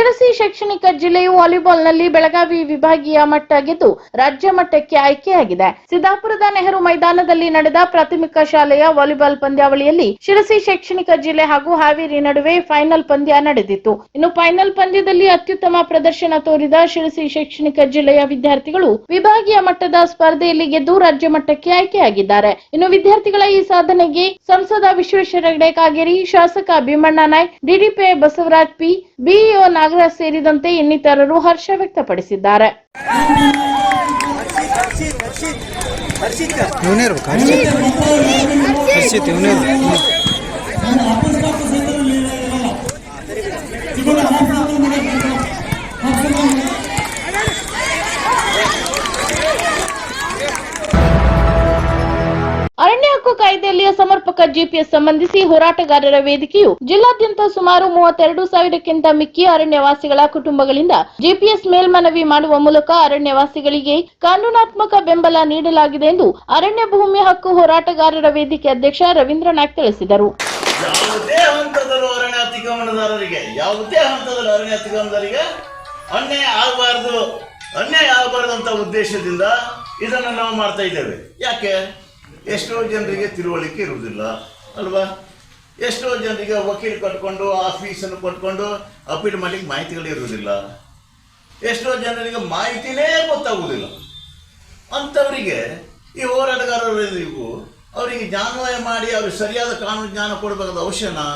ಶಿರಸಿ ಶೈಕ್ಷಣಿಕ ಜಿಲ್ಲೆಯು ವಾಲಿಬಾಲ್ನಲ್ಲಿ ಬೆಳಗಾವಿ ವಿಭಾಗೀಯ ಮಟ್ಟ ಗೆದ್ದು ರಾಜ್ಯ ಮಟ್ಟಕ್ಕೆ ಆಯ್ಕೆಯಾಗಿದೆ. ಸಿದ್ದಾಪುರದ ನೆಹರು ಮೈದಾನದಲ್ಲಿ ನಡೆದ ಪ್ರಾಥಮಿಕ ಶಾಲೆಯ ವಾಲಿಬಾಲ್ ಪಂದ್ಯಾವಳಿಯಲ್ಲಿ ಶಿರಸಿ ಶೈಕ್ಷಣಿಕ ಜಿಲ್ಲೆ ಹಾಗೂ ಹಾವೇರಿ ನಡುವೆ ಫೈನಲ್ ಪಂದ್ಯ ನಡೆದಿತ್ತು. ಇನ್ನು ಫೈನಲ್ ಪಂದ್ಯದಲ್ಲಿ ಅತ್ಯುತ್ತಮ ಪ್ರದರ್ಶನ ತೋರಿದ ಶಿರಸಿ ಶೈಕ್ಷಣಿಕ ಜಿಲ್ಲೆಯ ವಿದ್ಯಾರ್ಥಿಗಳು ವಿಭಾಗೀಯ ಮಟ್ಟದ ಸ್ಪರ್ಧೆಯಲ್ಲಿ ಗೆದ್ದು ರಾಜ್ಯ ಮಟ್ಟಕ್ಕೆ ಆಯ್ಕೆಯಾಗಿದ್ದಾರೆ. ಇನ್ನು ವಿದ್ಯಾರ್ಥಿಗಳ ಈ ಸಾಧನೆಗೆ ಸಂಸದ ವಿಶ್ವೇಶ್ವರ ಹೆಗಡೆ ಕಾಗೇರಿ, ಶಾಸಕ Bhimanna Naik, DDPI Basavaraj P, BEO Nagaraj ಸೇರಿದಂತೆ ಇನ್ನಿತರರು ಹರ್ಷ ವ್ಯಕ್ತಪಡಿಸಿದ್ದಾರೆ. ಅರಣ್ಯ ಹಕ್ಕು ಕಾಯ್ದೆಯಲ್ಲಿ ಸಮರ್ಪಕ ಜಿಪಿಎಸ್ ಸಂಬಂಧಿಸಿ ಹೋರಾಟಗಾರರ ವೇದಿಕೆಯು ಜಿಲ್ಲಾದ್ಯಂತ ಸುಮಾರು 32,000ಕ್ಕಿಂತ ಮಿಕ್ಕಿ ಅರಣ್ಯವಾಸಿಗಳ ಕುಟುಂಬಗಳಿಂದ ಜಿಪಿಎಸ್ ಮೇಲ್ಮನವಿ ಮಾಡುವ ಮೂಲಕ ಅರಣ್ಯವಾಸಿಗಳಿಗೆ ಕಾನೂನಾತ್ಮಕ ಬೆಂಬಲ ನೀಡಲಾಗಿದೆ ಎಂದು ಅರಣ್ಯ ಭೂಮಿ ಹಕ್ಕು ಹೋರಾಟಗಾರರ ವೇದಿಕೆ ಅಧ್ಯಕ್ಷ ರವೀಂದ್ರ ನಾಯ್ಕ ತಿಳಿಸಿದರು. ಯಾವುದೇ ಹಂತದಲ್ಲೂ ಅರಣ್ಯ ಅತಿಕ್ರಮಣದಾರರಿಗೆ ಅನ್ಯಾಯ ಆಗಬಾರದು ಅಂತ ಉದ್ದೇಶದಿಂದ ಇದನ್ನು ನಾವು ಮಾಡ್ತಾ ಇದ್ದೇವೆ. ಯಾಕೆ? ಎಷ್ಟೋ ಜನರಿಗೆ ತಿಳುವಳಿಕೆ ಇರುವುದಿಲ್ಲ ಅಲ್ವಾ? ಎಷ್ಟೋ ಜನರಿಗೆ ವಕೀಲ್ ಕಟ್ಕೊಂಡು ಆಫೀಸನ್ನು ಕೊಟ್ಕೊಂಡು ಅಪೀಲ್ ಮಾಡಲಿಕ್ಕೆ ಮಾಹಿತಿಗಳು ಇರುವುದಿಲ್ಲ. ಎಷ್ಟೋ ಜನರಿಗೆ ಮಾಹಿತಿನೇ ಗೊತ್ತಾಗುವುದಿಲ್ಲ. ಅಂಥವರಿಗೆ ಈ ಹೋರಾಟಗಾರರು ಅವರಿಗೆ ಜ್ಞಾನೋದಯ ಮಾಡಿ ಅವ್ರಿಗೆ ಸರಿಯಾದ ಕಾನೂನು ಜ್ಞಾನ ಕೊಡಬೇಕಾದ ಅವಶ್ಯನಾ?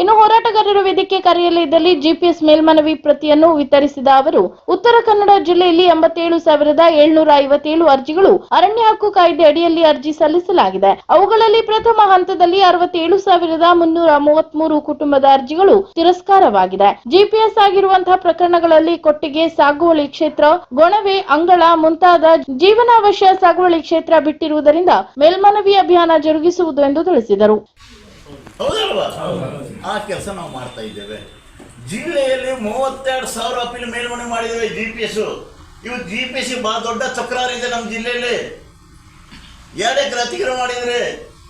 ಇನ್ನು ಹೋರಾಟಗಾರರ ವೇದಿಕೆ ಕಾರ್ಯಾಲಯದಲ್ಲಿ ಜಿಪಿಎಸ್ ಮೇಲ್ಮನವಿ ಪ್ರತಿಯನ್ನು ವಿತರಿಸಿದ ಅವರು, ಉತ್ತರ ಕನ್ನಡ ಜಿಲ್ಲೆಯಲ್ಲಿ 87,757 ಅರ್ಜಿಗಳು ಅರಣ್ಯ ಹಕ್ಕು ಕಾಯ್ದೆ ಅಡಿಯಲ್ಲಿ ಅರ್ಜಿ ಸಲ್ಲಿಸಲಾಗಿದೆ. ಅವುಗಳಲ್ಲಿ ಪ್ರಥಮ ಹಂತದಲ್ಲಿ 67,333 ಕುಟುಂಬದ ಅರ್ಜಿಗಳು ತಿರಸ್ಕಾರವಾಗಿದೆ. ಜಿಪಿಎಸ್ ಆಗಿರುವಂತಹ ಪ್ರಕರಣಗಳಲ್ಲಿ ಕೊಟ್ಟಿಗೆ, ಸಾಗುವಳಿ ಕ್ಷೇತ್ರ, ಗೊಣವೆ, ಅಂಗಳ ಮುಂತಾದ ಜೀವನಾವಶ್ಯ ಸಾಗುವಳಿ ಕ್ಷೇತ್ರ ಬಿಟ್ಟಿರುವುದರಿಂದ ಮೇಲ್ಮನವಿ ಅಭಿಯಾನ ಜರುಗಿಸುವುದು ಎಂದು ತಿಳಿಸಿದರು. ಹೌದಲ್ವಾ? ಆ ಕೆಲಸ ನಾವು ಮಾಡ್ತಾ ಇದ್ದೇವೆ. ಜಿಲ್ಲೆಯಲ್ಲಿ 32,000 ಅಪೀಲ್ ಮೇಲ್ಮನವಿ ಮಾಡಿದ್ದೇವೆ. ಜಿಪಿಎಸ್ ಬಹಳ ದೊಡ್ಡ ತಕರಾರು ಇದೆ ನಮ್ಮ ಜಿಲ್ಲೆಯಲ್ಲಿ. 2 ಎಕರೆ ಅತಿಕ್ರಮಣ ಮಾಡಿದ್ರೆ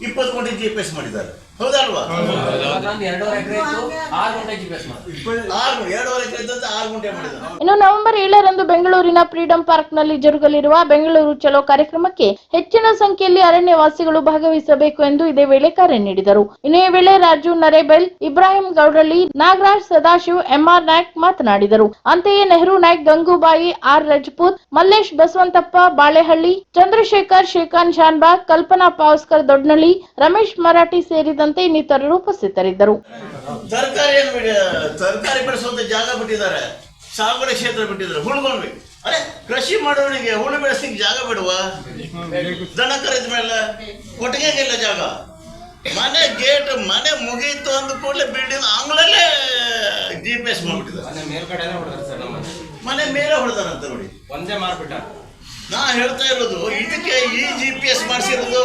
20 ಕೋಟಿ ಜಿಪಿಎಸ್ ಮಾಡಿದ್ದಾರೆ. ಹೌದಲ್ವಾ? 2.5 ಎಕರೆ ಮಾಡಿದ್ದಾರೆ. ಇನ್ನು ನವೆಂಬರ್ 7ರಂದು ಬೆಂಗಳೂರಿನ ಫ್ರೀಡಂ ಪಾರ್ಕ್ ನಲ್ಲಿ ಜರುಗಲಿರುವ ಬೆಂಗಳೂರು ಚಲೋ ಕಾರ್ಯಕ್ರಮಕ್ಕೆ ಹೆಚ್ಚಿನ ಸಂಖ್ಯೆಯಲ್ಲಿ ಅರಣ್ಯವಾಸಿಗಳು ಭಾಗವಹಿಸಬೇಕು ಎಂದು ಇದೇ ವೇಳೆ ಕರೆ ನೀಡಿದರು. ಇನ್ನು ಈ ವೇಳೆ ರಾಜು ನರೇಬೆಲ್, ಇಬ್ರಾಹಿಂ ಗೌಡಳ್ಳಿ, ನಾಗರಾಜ್ ಸದಾಶಿವ್, ಎಂಆರ್ ನಾಯ್ಕ್ ಮಾತನಾಡಿದರು. ಅಂತೆಯೇ ನೆಹರು ನಾಯ್ಕ್, ಗಂಗೂಬಾಯಿ, ಆರ್ ರಜಪೂತ್, ಮಲ್ಲೇಶ್ ಬಸವಂತಪ್ಪ ಬಾಳೆಹಳ್ಳಿ, ಚಂದ್ರಶೇಖರ್ ಶೇಖಾನ್ ಶಾನ್ಬಾಗ್, ಕಲ್ಪನಾ ಪಾವಸ್ಕರ್ ದೊಡ್ನಳ್ಳಿ, ರಮೇಶ್ ಮರಾಠಿ ಸೇರಿದಂತೆ ಇನ್ನಿತರರು ಉಪಸ್ಥಿತರಿದ್ದರು. ತರಕಾರಿ ಬೆಳೆಸುವಂತ ಜಾಗ ಬಿಟ್ಟಿದ್ದಾರೆ, ಸಾಗುವಳಿ ಕ್ಷೇತ್ರ ಬಿಟ್ಟಿದ್ದಾರೆ. ಹುಳುಗಳು ಅರೆ ಕೃಷಿ ಮಾಡೋನಿಗೆ ಹುಳು ಬೆಳೆಸಲಿಕ್ಕೆ ಜಾಗ ಬಿಡುವ, ದನ ಕರೆದ ಮೇಲೆ ಕೊಟ್ಟಿಗೆಗೆಲ್ಲ ಜಾಗ, ಮನೆ ಗೇಟ್ ಮನೆ ಮುಗೀತು ಅಂದ ಕೂಡಲೇ ಬಿಲ್ಡಿಂಗ್ ಆಂಗ್ಲಲ್ಲೇ ಜಿಪಿಎಸ್ ಮಾಡ್ಬಿಟ್ಟಿದ್ದಾರೆ. ಮನೆ ಮೇಲೆ ಹೊಡೆದಾರಂತ ನೋಡಿ. ಒಂದೇ ಮಾರ್ಬಿಟ್ಟ. ನಾ ಹೇಳ್ತಾ ಇರೋದು ಇದಕ್ಕೆ ಈ ಜಿಪಿಎಸ್ ಮಾಡಿಸಿರೋದು.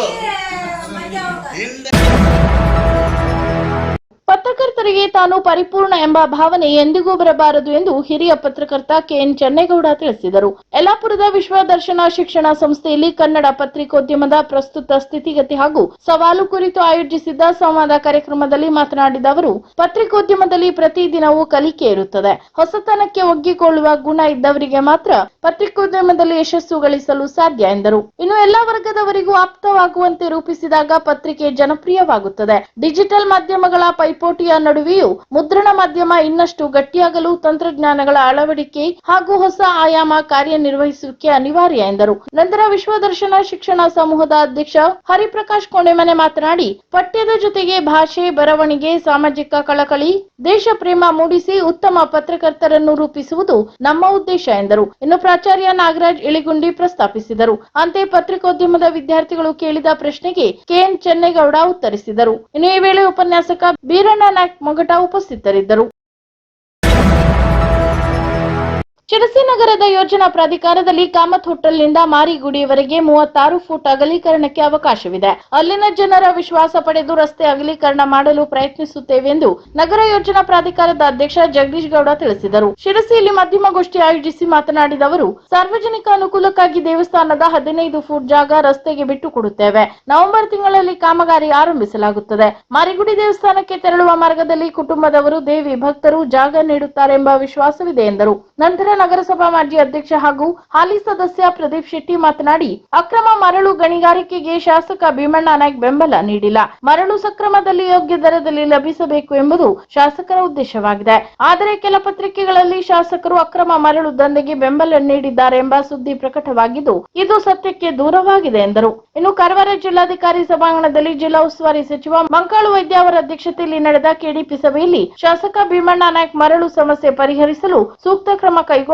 ಪತ್ರಕರ್ತರಿಗೆ ತಾನು ಪರಿಪೂರ್ಣ ಎಂಬ ಭಾವನೆ ಎಂದಿಗೂ ಬರಬಾರದು ಎಂದು ಹಿರಿಯ ಪತ್ರಕರ್ತ ಕೆಎನ್ ಚೆನ್ನೇಗೌಡ ತಿಳಿಸಿದರು. ಯಲ್ಲಾಪುರದ ವಿಶ್ವದರ್ಶನ ಶಿಕ್ಷಣ ಸಂಸ್ಥೆಯಲ್ಲಿ ಕನ್ನಡ ಪತ್ರಿಕೋದ್ಯಮದ ಪ್ರಸ್ತುತ ಸ್ಥಿತಿಗತಿ ಹಾಗೂ ಸವಾಲು ಕುರಿತು ಆಯೋಜಿಸಿದ್ದ ಸಂವಾದ ಕಾರ್ಯಕ್ರಮದಲ್ಲಿ ಮಾತನಾಡಿದ ಅವರು, ಪತ್ರಿಕೋದ್ಯಮದಲ್ಲಿ ಪ್ರತಿದಿನವೂ ಕಲಿಕೆ ಇರುತ್ತದೆ. ಹೊಸತನಕ್ಕೆ ಒಗ್ಗಿಕೊಳ್ಳುವ ಗುಣ ಇದ್ದವರಿಗೆ ಮಾತ್ರ ಪತ್ರಿಕೋದ್ಯಮದಲ್ಲಿ ಯಶಸ್ಸು ಗಳಿಸಲು ಸಾಧ್ಯ ಎಂದರು. ಇನ್ನು ಎಲ್ಲಾ ವರ್ಗದವರಿಗೂ ಆಪ್ತವಾಗುವಂತೆ ರೂಪಿಸಿದಾಗ ಪತ್ರಿಕೆ ಜನಪ್ರಿಯವಾಗುತ್ತದೆ. ಡಿಜಿಟಲ್ ಮಾಧ್ಯಮಗಳ ಪೈಪೋಟಿಯ ನಡುವೆಯೂ ಮುದ್ರಣ ಮಾಧ್ಯಮ ಇನ್ನಷ್ಟು ಗಟ್ಟಿಯಾಗಲು ತಂತ್ರಜ್ಞಾನಗಳ ಅಳವಡಿಕೆ ಹಾಗೂ ಹೊಸ ಆಯಾಮ ಕಾರ್ಯನಿರ್ವಹಿಸುವಿಕೆ ಅನಿವಾರ್ಯ ಎಂದರು. ನಂತರ ವಿಶ್ವದರ್ಶನ ಶಿಕ್ಷಣ ಸಮೂಹದ ಅಧ್ಯಕ್ಷ ಹರಿಪ್ರಕಾಶ್ ಕೊಂಡೆಮನೆ ಮಾತನಾಡಿ, ಪಠ್ಯದ ಜೊತೆಗೆ ಭಾಷೆ, ಬರವಣಿಗೆ, ಸಾಮಾಜಿಕ ಕಳಕಳಿ, ದೇಶ ಪ್ರೇಮ ಮೂಡಿಸಿ ಉತ್ತಮ ಪತ್ರಕರ್ತರನ್ನು ರೂಪಿಸುವುದು ನಮ್ಮ ಉದ್ದೇಶ ಎಂದರು. ಇನ್ನು ಪ್ರಾಚಾರ್ಯ ನಾಗರಾಜ್ ಇಳಿಗುಂಡಿ ಪ್ರಸ್ತಾಪಿಸಿದರು. ಅಂತೆಯೇ ಪತ್ರಿಕೋದ್ಯಮದ ವಿದ್ಯಾರ್ಥಿಗಳು ಕೇಳಿದ ಪ್ರಶ್ನೆಗೆ ಕೆಎನ್ ಚೆನ್ನೇಗೌಡ ಉತ್ತರಿಸಿದರು. ಇನ್ನು ಈ ವೇಳೆ ಉಪನ್ಯಾಸಕ ಬೀರಣ್ಣ ನಾಯ್ಕ್ ಮೊಗಟ ಉಪಸ್ಥಿತರಿದ್ದರು. ಶಿರಸಿ ನಗರದ ಯೋಜನಾ ಪ್ರಾಧಿಕಾರದಲ್ಲಿ ಕಾಮತ್ ಹೋಟೆಲ್ನಿಂದ ಮಾರಿಗುಡಿಯವರೆಗೆ 36 ಫೂಟ್ ಅಗಲೀಕರಣಕ್ಕೆ ಅವಕಾಶವಿದೆ. ಅಲ್ಲಿನ ಜನರ ವಿಶ್ವಾಸ ಪಡೆದು ರಸ್ತೆ ಅಗಲೀಕರಣ ಮಾಡಲು ಪ್ರಯತ್ನಿಸುತ್ತೇವೆ ಎಂದು ನಗರ ಯೋಜನಾ ಪ್ರಾಧಿಕಾರದ ಅಧ್ಯಕ್ಷ ಜಗದೀಶ್ ಗೌಡ ತಿಳಿಸಿದರು. ಶಿರಸಿಯಲ್ಲಿ ಮಾಧ್ಯಮಗೋಷ್ಠಿ ಆಯೋಜಿಸಿ ಮಾತನಾಡಿದ ಅವರು, ಸಾರ್ವಜನಿಕ ಅನುಕೂಲಕ್ಕಾಗಿ ದೇವಸ್ಥಾನದ 15 ಫೂಟ್ ಜಾಗ ರಸ್ತೆಗೆ ಬಿಟ್ಟು ಕೊಡುತ್ತೇವೆ. ನವೆಂಬರ್ ತಿಂಗಳಲ್ಲಿ ಕಾಮಗಾರಿ ಆರಂಭಿಸಲಾಗುತ್ತದೆ. ಮಾರಿಗುಡಿ ದೇವಸ್ಥಾನಕ್ಕೆ ತೆರಳುವ ಮಾರ್ಗದಲ್ಲಿ ಕುಟುಂಬದವರು, ದೇವಿ ಭಕ್ತರು ಜಾಗ ನೀಡುತ್ತಾರೆಂಬ ವಿಶ್ವಾಸವಿದೆ ಎಂದರು. ನಂತರ ನಗರಸಭಾ ಮಾಜಿ ಅಧ್ಯಕ್ಷ ಹಾಗೂ ಹಾಲಿ ಸದಸ್ಯ ಪ್ರದೀಪ್ ಶೆಟ್ಟಿ ಮಾತನಾಡಿ, ಅಕ್ರಮ ಮರಳು ಗಣಿಗಾರಿಕೆಗೆ ಶಾಸಕ ಭೀಮಣ್ಣ ನಾಯ್ಕ ಬೆಂಬಲ ನೀಡಿಲ್ಲ. ಮರಳು ಸಕ್ರಮದಲ್ಲಿ ಯೋಗ್ಯ ದರದಲ್ಲಿ ಲಭಿಸಬೇಕು ಎಂಬುದು ಶಾಸಕರ ಉದ್ದೇಶವಾಗಿದೆ. ಆದರೆ ಕೆಲ ಪತ್ರಿಕೆಗಳಲ್ಲಿ ಶಾಸಕರು ಅಕ್ರಮ ಮರಳು ದಂಧೆಗೆ ಬೆಂಬಲ ನೀಡಿದ್ದಾರೆ ಎಂಬ ಸುದ್ದಿ ಪ್ರಕಟವಾಗಿದ್ದು, ಇದು ಸತ್ಯಕ್ಕೆ ದೂರವಾಗಿದೆ ಎಂದರು. ಇನ್ನು ಕಾರವಾರ ಜಿಲ್ಲಾಧಿಕಾರಿ ಸಭಾಂಗಣದಲ್ಲಿ ಜಿಲ್ಲಾ ಉಸ್ತುವಾರಿ ಸಚಿವ ಮಂಕಾಳು ವೈದ್ಯ ಅವರ ಅಧ್ಯಕ್ಷತೆಯಲ್ಲಿ ನಡೆದ ಕೆಡಿಪಿ ಸಭೆಯಲ್ಲಿ ಶಾಸಕ ಭೀಮಣ್ಣ ನಾಯ್ಕ ಮರಳು ಸಮಸ್ಯೆ ಪರಿಹರಿಸಲು ಸೂಕ್ತ ಕ್ರಮ ಕೈಗೊಳ್ಳಬೇಕು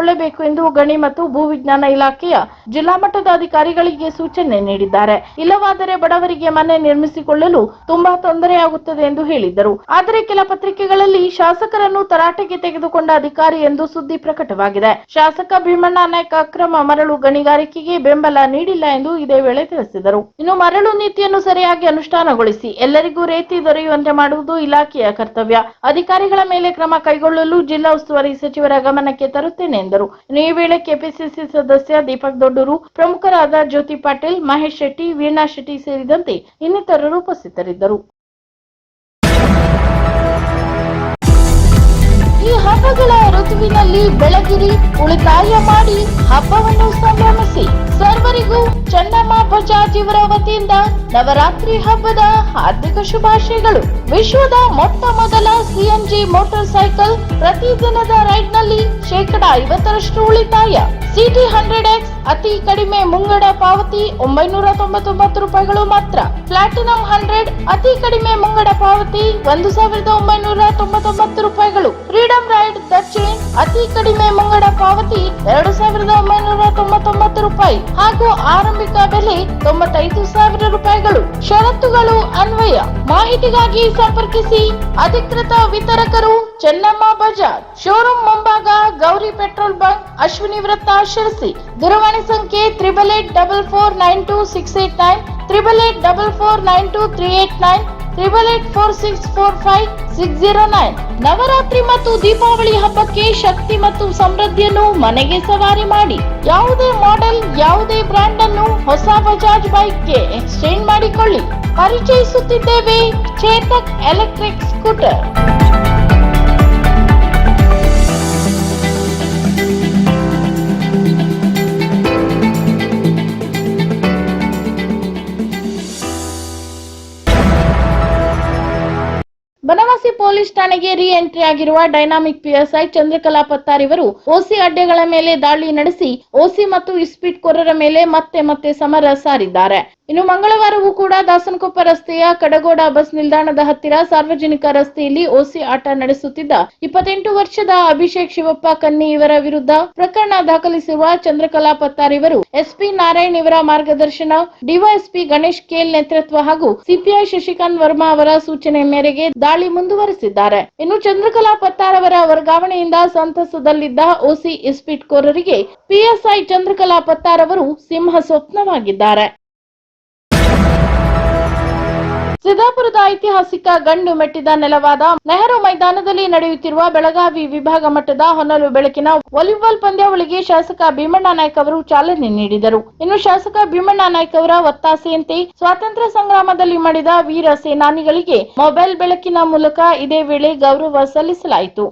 ಎಂದು ಗಣಿ ಮತ್ತು ಭೂವಿಜ್ಞಾನ ಇಲಾಖೆಯ ಜಿಲ್ಲಾ ಮಟ್ಟದ ಅಧಿಕಾರಿಗಳಿಗೆ ಸೂಚನೆ ನೀಡಿದ್ದಾರೆ. ಇಲ್ಲವಾದರೆ ಬಡವರಿಗೆ ಮನೆ ನಿರ್ಮಿಸಿಕೊಳ್ಳಲು ತುಂಬಾ ತೊಂದರೆಯಾಗುತ್ತದೆ ಎಂದು ಹೇಳಿದ್ದರು. ಆದರೆ ಕೆಲ ಪತ್ರಿಕೆಗಳಲ್ಲಿ ಶಾಸಕರನ್ನು ತರಾಟೆಗೆ ತೆಗೆದುಕೊಂಡ ಅಧಿಕಾರಿ ಎಂದು ಸುದ್ದಿ ಪ್ರಕಟವಾಗಿದೆ. ಶಾಸಕ ಭೀಮಣ್ಣ ನಾಯ್ಕ ಅಕ್ರಮ ಮರಳು ಗಣಿಗಾರಿಕೆಗೆ ಬೆಂಬಲ ನೀಡಿಲ್ಲ ಎಂದು ಇದೇ ವೇಳೆ ತಿಳಿಸಿದರು. ಇನ್ನು ಮರಳು ನೀತಿಯನ್ನು ಸರಿಯಾಗಿ ಅನುಷ್ಠಾನಗೊಳಿಸಿ ಎಲ್ಲರಿಗೂ ರೇತಿ ದೊರೆಯುವಂತೆ ಮಾಡುವುದು ಇಲಾಖೆಯ ಕರ್ತವ್ಯ. ಅಧಿಕಾರಿಗಳ ಮೇಲೆ ಕ್ರಮ ಕೈಗೊಳ್ಳಲು ಜಿಲ್ಲಾ ಉಸ್ತುವಾರಿ ಸಚಿವರ ಗಮನಕ್ಕೆ ತರುತ್ತೇನೆ ಎಂದರು. ಈ ವೇಳೆ ಕೆಪಿಸಿಸಿ ಸದಸ್ಯ ದೀಪಕ್ ದೊಡ್ಡೂರು, ಪ್ರಮುಖರಾದ ಜ್ಯೋತಿ ಪಾಟೀಲ್, ಮಹೇಶ್ ಶೆಟ್ಟಿ, ವೀಣಾ ಶೆಟ್ಟಿ ಸೇರಿದಂತೆ ಇನ್ನಿತರರು ಉಪಸ್ಥಿತರಿದ್ದರು. ಈ ಹಬ್ಬಗಳ ಋತುವಿನಲ್ಲಿ ಬೆಳಗಿರಿ, ಉಳಿತಾಯ ಮಾಡಿ ಹಬ್ಬವನ್ನು ಸಂಭ್ರಮಿಸಿ. ಸರ್ವರಿಗೂ ಚನ್ನಮ್ಮ ಬಜಾಜ್ ಇವರ ವತಿಯಿಂದ ನವರಾತ್ರಿ ಹಬ್ಬದ ಹಾರ್ದಿಕ ಶುಭಾಶಯಗಳು. ವಿಶ್ವದ ಮೊಟ್ಟ ಮೊದಲ ಸಿಎನ್ಜಿ ಮೋಟಾರ್ ಸೈಕಲ್ ಪ್ರತಿದಿನದ ರೈಡ್ನಲ್ಲಿ 50% ಉಳಿತಾಯ. ಸಿಟಿ 100X ಅತಿ ಕಡಿಮೆ ಮುಂಗಡ ಪಾವತಿ ₹999 ಮಾತ್ರ. ಪ್ಲಾಟಿನಂ 100 ಅತಿ ಕಡಿಮೆ ಮುಂಗಡ ಪಾವತಿ ₹1999. ಫ್ರೀಡಂ ರೈಡ್ ದ ಚೇನ್ ಅತಿ ಕಡಿಮೆ ಮುಂಗಡ ಪಾವತಿ ₹2999 ಹಾಗೂ ಆರಂಭಿಕ ಬೆಲೆ ₹95,000. ಷರತ್ತುಗಳು ಅನ್ವಯ. ಮಾಹಿತಿಗಾಗಿ ಸಂಪರ್ಕಿಸಿ ಅಧಿಕೃತ ವಿತರಕರು ಚೆನ್ನಮ್ಮ ಬಜಾಜ್, ಶೋರೂಮ್ ಮುಂಭಾಗ, ಗೌರಿ ಪೆಟ್ರೋಲ್ ಬಂಕ್, ಅಶ್ವಿನಿ ವೃತ್ತ, ಶಿರಸಿ. ದೂರವಾಣಿ ಸಂಖ್ಯೆ 8844926889, 8844923889, 884645 ನವರಾತ್ರಿ ಮತ್ತು ದೀಪಾವಳಿ ಹಬ್ಬಕ್ಕೆ ಶಕ್ತಿ ಮತ್ತು ಸಮೃದ್ಧಿಯನ್ನು ಮನೆಗೆ ಸವಾರಿ ಮಾಡಿ. ಯಾವುದೇ ಮಾಡೆಲ್, ಯಾವುದೇ ಬ್ರ್ಯಾಂಡ್ ಅನ್ನು ಹೊಸ ಬಜಾಜ್ ಬೈಕ್ಗೆ ಎಕ್ಸ್ಚೇಂಜ್ ಮಾಡಿಕೊಳ್ಳಿ. ಪರಿಚಯಿಸುತ್ತಿದ್ದೇವೆ Chetak electric scooter. Banavasi police ಠಾಣೆಗೆ ರಿ ಎಂಟ್ರಿ ಆಗಿರುವ ಡೈನಾಮಿಕ್ ಪಿಎಸ್ಐ ಚಂದ್ರಕಲಾ ಪತ್ತಾರ್ ಇವರು ಓಸಿ ಅಡ್ಡೆಗಳ ಮೇಲೆ ದಾಳಿ ನಡೆಸಿ ಓಸಿ ಮತ್ತು ಇಸ್ಪೀಟ್ ಕೋರರ ಮೇಲೆ ಮತ್ತೆ ಸಮರ ಸಾರಿದ್ದಾರೆ. ಇನ್ನು ಮಂಗಳವಾರವೂ ಕೂಡ ದಾಸನಕೊಪ್ಪ ರಸ್ತೆಯ ಕಡಗೋಡ ಬಸ್ ನಿಲ್ದಾಣದ ಹತ್ತಿರ ಸಾರ್ವಜನಿಕ ರಸ್ತೆಯಲ್ಲಿ ಓಸಿ ಆಟ ನಡೆಸುತ್ತಿದ್ದ 28 ವರ್ಷದ ಅಭಿಷೇಕ್ ಶಿವಪ್ಪ ಕನ್ನಿ ಇವರ ವಿರುದ್ಧ ಪ್ರಕರಣ ದಾಖಲಿಸಿರುವ ಚಂದ್ರಕಲಾ ಪತ್ತಾರ್ ಇವರು ಎಸ್ಪಿ ನಾರಾಯಣ್ ಇವರ ಮಾರ್ಗದರ್ಶನ, ಡಿವೈಎಸ್ಪಿ ಗಣೇಶ್ ಕೇಲ್ ನೇತೃತ್ವ ಹಾಗೂ ಸಿಪಿಐ ಶಶಿಕಾಂತ್ ವರ್ಮಾ ಅವರ ಸೂಚನೆ ಮೇರೆಗೆ ದಾಳಿ ಮುಂದುವರೆಸಿದ್ದಾರೆ. ಇನ್ನು ಚಂದ್ರಕಲಾ ಪತ್ತಾರ್ ಅವರ ವರ್ಗಾವಣೆಯಿಂದ ಸಂತಸದಲ್ಲಿದ್ದ ಓಸಿ ಇಸ್ಪೀಟ್ ಕೋರರಿಗೆ ಪಿಎಸ್ಐ ಚಂದ್ರಕಲಾ ಪತ್ತಾರ್ ಅವರು ಸಿಂಹ ಸ್ವಪ್ನವಾಗಿದ್ದಾರೆ. ಸಿದ್ದಾಪುರದ ಐತಿಹಾಸಿಕ ಗಂಡು ಮೆಟ್ಟಿದ ನೆಲವಾದ ನೆಹರು ಮೈದಾನದಲ್ಲಿ ನಡೆಯುತ್ತಿರುವ ಬೆಳಗಾವಿ ವಿಭಾಗ ಮಟ್ಟದ ಹೊನಲು ಬೆಳಕಿನ ವಾಲಿಬಾಲ್ ಪಂದ್ಯಾವಳಿಗೆ ಶಾಸಕ ಭೀಮಣ್ಣ ನಾಯ್ಕ ಅವರು ಚಾಲನೆ ನೀಡಿದರು. ಇನ್ನು ಶಾಸಕ ಭೀಮಣ್ಣ ನಾಯ್ಕ ಅವರ ಒತ್ತಾಸೆಯಂತೆ ಸ್ವಾತಂತ್ರ್ಯ ಸಂಗ್ರಾಮದಲ್ಲಿ ಮಾಡಿದ ವೀರ ಸೇನಾನಿಗಳಿಗೆ ಮೊಬೈಲ್ ಬೆಳಕಿನ ಮೂಲಕ ಇದೇ ವೇಳೆ ಗೌರವ ಸಲ್ಲಿಸಲಾಯಿತು.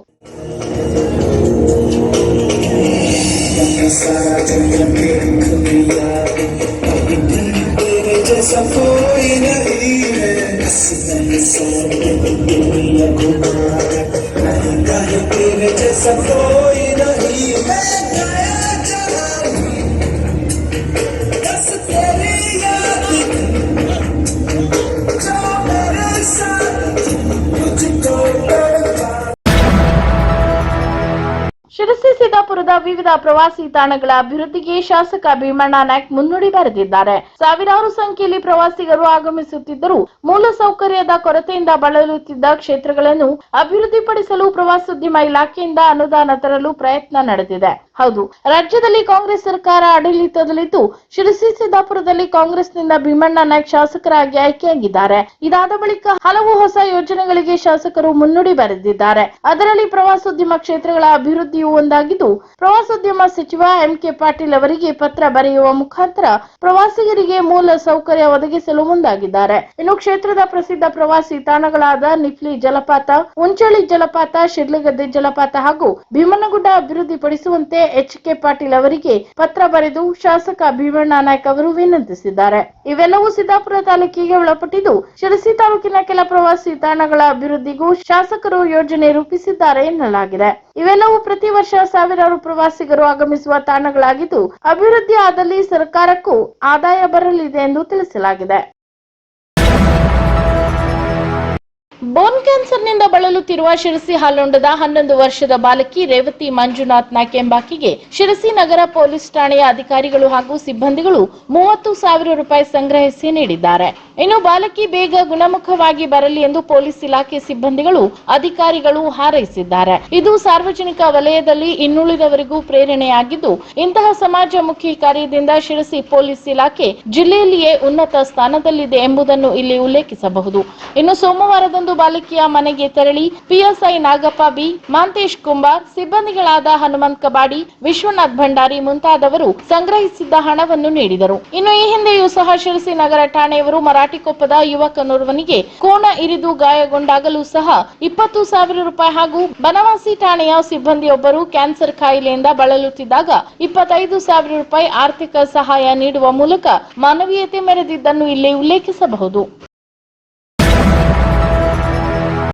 ಶಿರಸಿ ಸಿದ್ದಾಪುರದ ವಿವಿಧ ಪ್ರವಾಸಿ ತಾಣಗಳ ಅಭಿವೃದ್ಧಿಗೆ ಶಾಸಕ ಭೀಮಣ್ಣ ನಾಯ್ಕ ಮುನ್ನುಡಿ ಬರೆದಿದ್ದಾರೆ. ಸಾವಿರಾರು ಸಂಖ್ಯೆಯಲ್ಲಿ ಪ್ರವಾಸಿಗರು ಆಗಮಿಸುತ್ತಿದ್ದರೂ ಮೂಲಸೌಕರ್ಯದ ಕೊರತೆಯಿಂದ ಬಳಲುತ್ತಿದ್ದ ಕ್ಷೇತ್ರಗಳನ್ನು ಅಭಿವೃದ್ಧಿಪಡಿಸಲು ಪ್ರವಾಸೋದ್ಯಮ ಇಲಾಖೆಯಿಂದ ಅನುದಾನ ತರಲು ಪ್ರಯತ್ನ ನಡೆದಿದೆ. ಹೌದು, ರಾಜ್ಯದಲ್ಲಿ ಕಾಂಗ್ರೆಸ್ ಸರ್ಕಾರ ಆಡಳಿತದಲ್ಲಿದ್ದು ಶಿರಸಿ ಸಿದ್ದಾಪುರದಲ್ಲಿ ಕಾಂಗ್ರೆಸ್ನಿಂದ ಭೀಮಣ್ಣ ನಾಯ್ಕ್ ಶಾಸಕರಾಗಿ ಆಯ್ಕೆಯಾಗಿದ್ದಾರೆ. ಇದಾದ ಬಳಿಕ ಹಲವು ಹೊಸ ಯೋಜನೆಗಳಿಗೆ ಶಾಸಕರು ಮುನ್ನುಡಿ ಬರೆದಿದ್ದಾರೆ. ಅದರಲ್ಲಿ ಪ್ರವಾಸೋದ್ಯಮ ಕ್ಷೇತ್ರಗಳ ಅಭಿವೃದ್ಧಿಯೂ ಒಂದಾಗಿದ್ದು, ಪ್ರವಾಸೋದ್ಯಮ ಸಚಿವ ಎಂ.ಕೆ. ಪಾಟೀಲ್ ಅವರಿಗೆ ಪತ್ರ ಬರೆಯುವ ಮುಖಾಂತರ ಪ್ರವಾಸಿಗರಿಗೆ ಮೂಲ ಸೌಕರ್ಯ ಒದಗಿಸಲು ಮುಂದಾಗಿದ್ದಾರೆ. ಇನ್ನು ಕ್ಷೇತ್ರದ ಪ್ರಸಿದ್ಧ ಪ್ರವಾಸಿ ತಾಣಗಳಾದ ನಿಫ್ಲಿ ಜಲಪಾತ, ಉಂಚಳಿ ಜಲಪಾತ, ಶಿಡ್ಲಗದ್ದೆ ಜಲಪಾತ ಹಾಗೂ ಭೀಮನಗುಡ್ಡ ಅಭಿವೃದ್ಧಿಪಡಿಸುವಂತೆ ಎಚ್.ಕೆ. ಪಾಟೀಲ್ ಅವರಿಗೆ ಪತ್ರ ಬರೆದು ಶಾಸಕ ಭೀಮಣ್ಣ ನಾಯ್ಕ್ ಅವರು ವಿನಂತಿಸಿದ್ದಾರೆ. ಇವೆಲ್ಲವೂ ಸಿದ್ದಾಪುರ ತಾಲೂಕಿಗೆ ಒಳಪಟ್ಟಿದ್ದು, ಶಿರಸಿ ತಾಲೂಕಿನ ಕೆಲ ಪ್ರವಾಸಿ ತಾಣಗಳ ಅಭಿವೃದ್ಧಿಗೂ ಶಾಸಕರು ಯೋಜನೆ ರೂಪಿಸಿದ್ದಾರೆ ಎನ್ನಲಾಗಿದೆ. ಇವೆಲ್ಲವೂ ಪ್ರತಿ ವರ್ಷ ಸಾವಿರಾರು ಪ್ರವಾಸಿಗರು ಆಗಮಿಸುವ ತಾಣಗಳಾಗಿದ್ದು, ಅಭಿವೃದ್ಧಿ ಆದಲ್ಲಿ ಸರ್ಕಾರಕ್ಕೂ ಆದಾಯ ಬರಲಿದೆ ಎಂದು ತಿಳಿಸಲಾಗಿದೆ. ಬೋನ್ ಕ್ಯಾನ್ಸರ್ನಿಂದ ಬಳಲುತ್ತಿರುವ ಶಿರಸಿ ಹಾಲೊಂಡದ 11 ವರ್ಷದ ಬಾಲಕಿ ರೇವತಿ ಮಂಜುನಾಥ್ ನಾಯ್ಕ್ ಎಂಬಾಕೆಗೆ ಶಿರಸಿ ನಗರ ಪೊಲೀಸ್ ಠಾಣೆಯ ಅಧಿಕಾರಿಗಳು ಹಾಗೂ ಸಿಬ್ಬಂದಿಗಳು 30,000 ರೂಪಾಯಿ ಸಂಗ್ರಹಿಸಿ ನೀಡಿದ್ದಾರೆ. ಇನ್ನು ಬಾಲಕಿ ಬೇಗ ಗುಣಮುಖವಾಗಿ ಬರಲಿ ಎಂದು ಪೊಲೀಸ್ ಇಲಾಖೆ ಸಿಬ್ಬಂದಿಗಳು, ಅಧಿಕಾರಿಗಳು ಹಾರೈಸಿದ್ದಾರೆ. ಇದು ಸಾರ್ವಜನಿಕ ವಲಯದಲ್ಲಿ ಇನ್ನುಳಿದವರಿಗೂ ಪ್ರೇರಣೆಯಾಗಿದ್ದು, ಇಂತಹ ಸಮಾಜಮುಖಿ ಕಾರ್ಯದಿಂದ ಶಿರಸಿ ಪೊಲೀಸ್ ಇಲಾಖೆ ಜಿಲ್ಲೆಯಲ್ಲಿಯೇ ಉನ್ನತ ಸ್ಥಾನದಲ್ಲಿದೆ ಎಂಬುದನ್ನು ಇಲ್ಲಿ ಉಲ್ಲೇಖಿಸಬಹುದು. ಇನ್ನು ಸೋಮವಾರದಂದು ಬಾಲಕಿಯ ಮನೆಗೆ ತೆರಳಿ ಪಿಎಸ್ಐ ನಾಗಪ್ಪ ಬಿ, ಮಾಂತೇಶ್ ಕುಂಬಾರ್, ಸಿಬ್ಬಂದಿಗಳಾದ ಹನುಮಂತ್ ಕಬಾಡಿ, ವಿಶ್ವನಾಥ್ ಭಂಡಾರಿ ಮುಂತಾದವರು ಸಂಗ್ರಹಿಸಿದ್ದ ಹಣವನ್ನು ನೀಡಿದರು. ಇನ್ನು ಈ ಹಿಂದೆಯೂ ಸಹ ಶಿರಸಿ ನಗರ ಠಾಣೆಯವರು ಮರಾಠಿಕೊಪ್ಪದ ಯುವಕನೋರ್ವನಿಗೆ ಕೋಣ ಇರಿದು ಗಾಯಗೊಂಡಾಗಲೂ ಸಹ 20,000 ರೂಪಾಯಿ ಹಾಗೂ ಬನವಾಸಿ ಠಾಣೆಯ ಸಿಬ್ಬಂದಿಯೊಬ್ಬರು ಕ್ಯಾನ್ಸರ್ ಕಾಯಿಲೆಯಿಂದ ಬಳಲುತ್ತಿದ್ದಾಗ 25,000 ರೂಪಾಯಿ ಆರ್ಥಿಕ ಸಹಾಯ ನೀಡುವ ಮೂಲಕ ಮಾನವೀಯತೆ ಮೆರೆದಿದ್ದನ್ನು ಇಲ್ಲಿ ಉಲ್ಲೇಖಿಸಬಹುದು.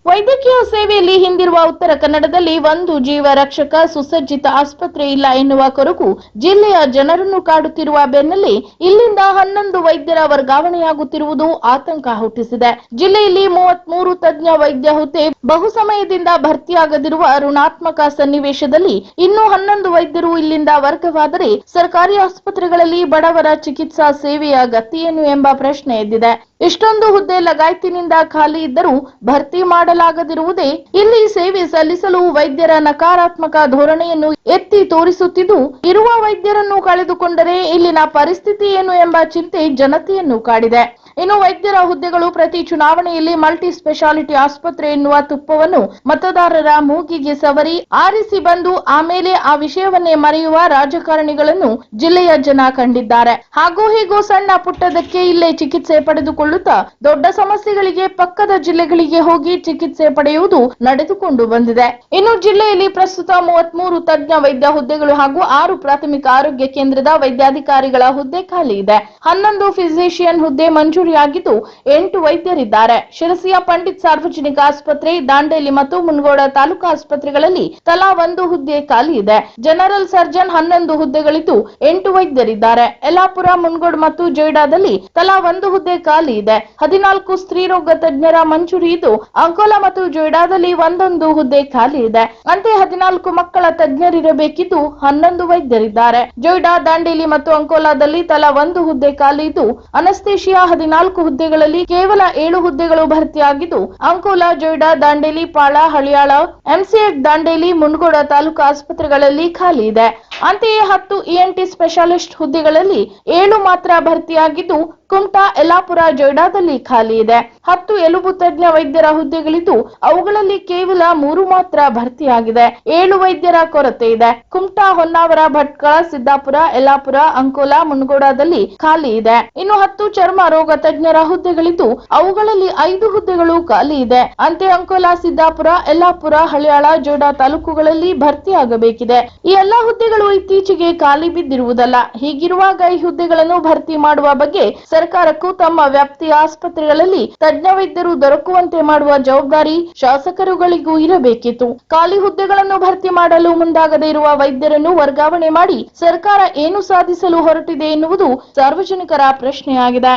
ವೈದ್ಯಕೀಯ ಸೇವೆಯಲ್ಲಿ ಹಿಂದಿರುವ ಉತ್ತರ ಕನ್ನಡದಲ್ಲಿ ಒಂದು ಜೀವ ರಕ್ಷಕ ಸುಸಜ್ಜಿತ ಆಸ್ಪತ್ರೆ ಇಲ್ಲ ಎನ್ನುವ ಕೊರಗು ಜಿಲ್ಲೆಯ ಜನರನ್ನು ಕಾಡುತ್ತಿರುವ ಬೆನ್ನಲ್ಲೇ ಇಲ್ಲಿಂದ 11 ವೈದ್ಯರ ವರ್ಗಾವಣೆಯಾಗುತ್ತಿರುವುದು ಆತಂಕ ಹುಟ್ಟಿಸಿದೆ. ಜಿಲ್ಲೆಯಲ್ಲಿ 33 ತಜ್ಞ ವೈದ್ಯ ಹುದ್ದೆ ಬಹುಸಮಯದಿಂದ ಭರ್ತಿಯಾಗದಿರುವ ಋಣಾತ್ಮಕ ಸನ್ನಿವೇಶದಲ್ಲಿ ಇನ್ನೂ 11 ವೈದ್ಯರು ಇಲ್ಲಿಂದ ವರ್ಗವಾದರೆ ಸರ್ಕಾರಿ ಆಸ್ಪತ್ರೆಗಳಲ್ಲಿ ಬಡವರ ಚಿಕಿತ್ಸಾ ಸೇವೆಯ ಗತಿಯೇನು ಎಂಬ ಪ್ರಶ್ನೆ ಎದ್ದಿದೆ. ಇಷ್ಟೊಂದು ಹುದ್ದೆ ಲಗಾಯತಿನಿಂದ ಖಾಲಿ ಇದ್ದರೂ ಭರ್ತಿ ಮಾಡಲಾಗದಿರುವುದೇ ಇಲ್ಲಿ ಸೇವೆ ಸಲ್ಲಿಸಲು ವೈದ್ಯರ ನಕಾರಾತ್ಮಕ ಧೋರಣೆಯನ್ನು ಎತ್ತಿ ತೋರಿಸುತ್ತಿದ್ದು, ಇರುವ ವೈದ್ಯರನ್ನು ಕಳೆದುಕೊಂಡರೆ ಇಲ್ಲಿನ ಪರಿಸ್ಥಿತಿ ಏನು ಎಂಬ ಚಿಂತೆ ಜನತೆಯನ್ನು ಕಾಡಿದೆ. ಇನ್ನು ವೈದ್ಯರ ಹುದ್ದೆಗಳು ಪ್ರತಿ ಚುನಾವಣೆಯಲ್ಲಿ ಮಲ್ಟಿ ಸ್ಪೆಷಾಲಿಟಿ ಆಸ್ಪತ್ರೆ ಎನ್ನುವ ತುಪ್ಪವನ್ನು ಮತದಾರರ ಮೂಗಿಗೆ ಸವರಿ ಆರಿಸಿ ಬಂದು ಆಮೇಲೆ ಆ ವಿಷಯವನ್ನೇ ಮರೆಯುವ ರಾಜಕಾರಣಿಗಳನ್ನು ಜಿಲ್ಲೆಯ ಜನ ಕಂಡಿದ್ದಾರೆ. ಹಾಗೂ ಹೀಗೂ ಸಣ್ಣ ಪುಟ್ಟದಕ್ಕೆ ಇಲ್ಲೇ ಚಿಕಿತ್ಸೆ ಪಡೆದುಕೊಳ್ಳುತ್ತಾ ದೊಡ್ಡ ಸಮಸ್ಯೆಗಳಿಗೆ ಪಕ್ಕದ ಜಿಲ್ಲೆಗಳಿಗೆ ಹೋಗಿ ಚಿಕಿತ್ಸೆ ಪಡೆಯುವುದು ನಡೆದುಕೊಂಡು ಬಂದಿದೆ. ಇನ್ನು ಜಿಲ್ಲೆಯಲ್ಲಿ ಪ್ರಸ್ತುತ 33 ತಜ್ಞ ವೈದ್ಯ ಹುದ್ದೆಗಳು ಹಾಗೂ 6 ಪ್ರಾಥಮಿಕ ಆರೋಗ್ಯ ಕೇಂದ್ರದ ವೈದ್ಯಾಧಿಕಾರಿಗಳ ಹುದ್ದೆ ಖಾಲಿ ಇದೆ. 11 ಫಿಸಿಷಿಯನ್ ಹುದ್ದೆ ಮಂಜೂರಿಯಾಗಿದ್ದು 8 ವೈದ್ಯರಿದ್ದಾರೆ. ಶಿರಸಿಯ ಪಂಡಿತ್ ಸಾರ್ವಜನಿಕ ಆಸ್ಪತ್ರೆ, ದಾಂಡೇಲಿ ಮತ್ತು ಮುನಗೋಡ ತಾಲೂಕು ಆಸ್ಪತ್ರೆಗಳಲ್ಲಿ ತಲಾ 1 ಹುದ್ದೆ ಖಾಲಿ ಇದೆ. General surgeon 11 ಹುದ್ದೆಗಳಿದ್ದು 8 ವೈದ್ಯರಿದ್ದಾರೆ. ಯಲ್ಲಾಪುರ, ಮುನಗೋಡ್ ಮತ್ತು ಜೊಯ್ಡಾದಲ್ಲಿ ತಲಾ 1 ಹುದ್ದೆ ಖಾಲಿ ಇದೆ. 14 ಸ್ತ್ರೀರೋಗ ತಜ್ಞರ ಮಂಜೂರಿ ಇದ್ದು ಅಂಕೋಲಾ ಮತ್ತು ಜೊಯ್ಡಾದಲ್ಲಿ 1 ಹುದ್ದೆ ಖಾಲಿ ಇದೆ. ಅಂತೆ 14 ಮಕ್ಕಳ ತಜ್ಞರಿರಬೇಕಿದ್ದು 11 ವೈದ್ಯರಿದ್ದಾರೆ. ಜೊಯ್ಡಾ, ದಾಂಡೇಲಿ ಮತ್ತು ಅಂಕೋಲಾದಲ್ಲಿ ತಲಾ 1 ಹುದ್ದೆ ಖಾಲಿ ಇದ್ದು ಅನಸ್ತೇಶಿಯಾ 14 ಹುದ್ದೆಗಳಲ್ಲಿ ಕೇವಲ 7 ಹುದ್ದೆಗಳು ಭರ್ತಿಯಾಗಿದ್ದು ಅಂಕೋಲಾ, ಜೊಯ್ಡಾ, ದಾಂಡೇಲಿ, ಪಾಳ, ಹಳಿಯಾಳ, ಎಂಸಿಎಚ್ ದಾಂಡೇಲಿ, ಮುನಗೋಡ ತಾಲೂಕು ಆಸ್ಪತ್ರೆಗಳಲ್ಲಿ ಖಾಲಿ ಇದೆ. ಅಂತೆಯೇ 10 ENT ಸ್ಪೆಷಾಲಿಸ್ಟ್ ಹುದ್ದೆಗಳಲ್ಲಿ 7 ಮಾತ್ರ ಭರ್ತಿಯಾಗಿದ್ದು ಕುಮಟಾ, ಯಲ್ಲಾಪುರ, ಜೊಯ್ಡಾದಲ್ಲಿ ಖಾಲಿ ಇದೆ. 10 ಎಲುಬು ತಜ್ಞ ವೈದ್ಯರ ಹುದ್ದೆಗಳಿದ್ದು ಅವುಗಳಲ್ಲಿ ಕೇವಲ 3 ಮಾತ್ರ ಭರ್ತಿಯಾಗಿದೆ. 7 ವೈದ್ಯರ ಕೊರತೆ ಇದೆ. ಕುಮಟಾ, ಹೊನ್ನಾವರ, ಭಟ್ಕಳ, ಸಿದ್ದಾಪುರ, ಯಲ್ಲಾಪುರ, ಅಂಕೋಲಾ, ಮುನಗೋಡದಲ್ಲಿ ಖಾಲಿ ಇದೆ. ಇನ್ನು 10 ಚರ್ಮ ರೋಗ ತಜ್ಞರ ಹುದ್ದೆಗಳಿದ್ದು ಅವುಗಳಲ್ಲಿ 5 ಹುದ್ದೆಗಳು ಖಾಲಿ ಇದೆ. ಅಂತೆ ಅಂಕೋಲಾ, ಸಿದ್ದಾಪುರ, ಯಲ್ಲಾಪುರ, ಹಳಿಯಾಳ, ಜೊಯ್ಡಾ ತಾಲೂಕುಗಳಲ್ಲಿ ಭರ್ತಿಯಾಗಬೇಕಿದೆ. ಈ ಎಲ್ಲಾ ಹುದ್ದೆಗಳು ಇತ್ತೀಚೆಗೆ ಖಾಲಿ ಬಿದ್ದಿರುವುದಲ್ಲ. ಹೀಗಿರುವಾಗ ಈ ಹುದ್ದೆಗಳನ್ನು ಭರ್ತಿ ಮಾಡುವ ಬಗ್ಗೆ ಸರ್ಕಾರಕ್ಕೂ ತಮ್ಮ ವ್ಯಾಪ್ತಿಯ ಆಸ್ಪತ್ರೆಗಳಲ್ಲಿ ತಜ್ಞ ವೈದ್ಯರು ದೊರಕುವಂತೆ ಮಾಡುವ ಜವಾಬ್ದಾರಿ ಶಾಸಕರುಗಳಿಗೂ ಇರಬೇಕಿತ್ತು. ಖಾಲಿ ಹುದ್ದೆಗಳನ್ನು ಭರ್ತಿ ಮಾಡಲು ಮುಂದಾಗದೇ ಇರುವ ವೈದ್ಯರನ್ನು ವರ್ಗಾವಣೆ ಮಾಡಿ ಸರ್ಕಾರ ಏನು ಸಾಧಿಸಲು ಹೊರಟಿದೆ ಎನ್ನುವುದು ಸಾರ್ವಜನಿಕರ ಪ್ರಶ್ನೆಯಾಗಿದೆ.